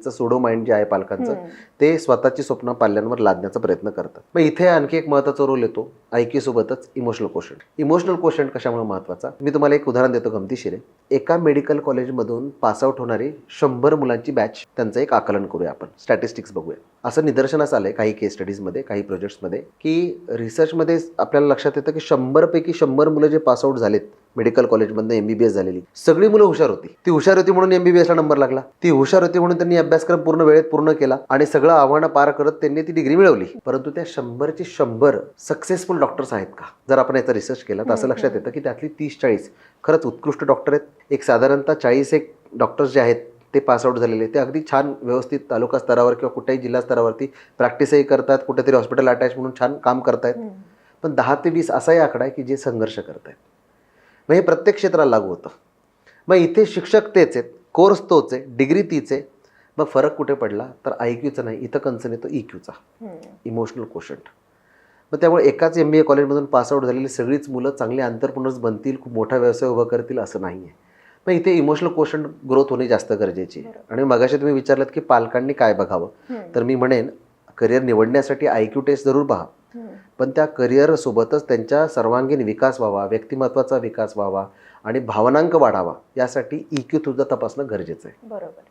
सोडो mind जे आहे पालकांचं ते स्वतःची स्वप्न पाल्यांवर लादण्याचा प्रयत्न करतात. मग इथे आणखी एक महत्त्वाचा रोल येतो IQ सोबतच इमोशनल कोशंट. इमोशनल कोशंट कशामुळे महत्त्वाचा, मी तुम्हाला एक उदाहरण देतो गमतीशीर आहे. एका मेडिकल कॉलेजमधून पासआउट होणारी 100 मुलांची बॅच, त्यांचं एक आकलन करूया आपण, स्टॅटिस्टिक्स बघूया. असं निदर्शनास आलंय काही केस स्टडीजमध्ये, काही प्रोजेक्ट्समध्ये, की रिसर्चमध्ये आपल्याला लक्षात येतं की 100 पैकी 100 मुलं जे पासआउट झालेत मेडिकल कॉलेजमधनं MBBS झालेली, सगळी मुलं हुशार होती. ती हुशार होती म्हणून MBBSला नंबर लागला, ती हुशार होती म्हणून त्यांनी अभ्यासक्रम पूर्ण वेळेत पूर्ण केला आणि सगळं आव्हानं पार करत त्यांनी ती डिग्री मिळवली. परंतु त्या 100ची 100 सक्सेसफुल डॉक्टर्स आहेत का, जर आपण याचा रिसर्च केला तर असं लक्षात येतं की त्यातली 30-40 खरंच उत्कृष्ट डॉक्टर आहेत. एक साधारणतः 40 एक डॉक्टर्स जे आहेत ते पासआउट झालेले, ते अगदी छान व्यवस्थित तालुका स्तरावर किंवा कुठेही जिल्हा स्तरावरती प्रॅक्टिसही करतात, कुठेतरी हॉस्पिटल अटॅच म्हणून छान काम करतायत. पण 10 ते 20 असाही आकडा आहे की जे संघर्ष करतायत. मग हे प्रत्येक क्षेत्राला लागू होतं. मग इथे शिक्षक तेच आहेत, कोर्स तोच आहे, डिग्री तीच आहे. मग फरक कुठे पडला तर IQचा नाही, इथं कन्सर्न येतो EQचा, इमोशनल कोशंट. मग त्यामुळे एकाच MBA कॉलेजमधून पासआउट झालेली सगळीच मुलं चांगले एंटरप्रेन्योर्स बनतील, खूप मोठा व्यवसाय उभा करतील असं नाही आहे. मग इथे इमोशनल कोशंट ग्रोथ होणे जास्त गरजेची आहे. आणि मगाशी तुम्ही विचारलं की पालकांनी काय बघावं, तर मी म्हणेन करिअर निवडण्यासाठी IQ टेस्ट जरूर पहा, पण त्या करिअरसोबतच त्यांच्या सर्वांगीण विकास व्हावा, व्यक्तिमत्वाचा विकास व्हावा आणि भावनांक वाढावा, यासाठी EQ सुद्धा तपासणं गरजेचं आहे. बरोबर.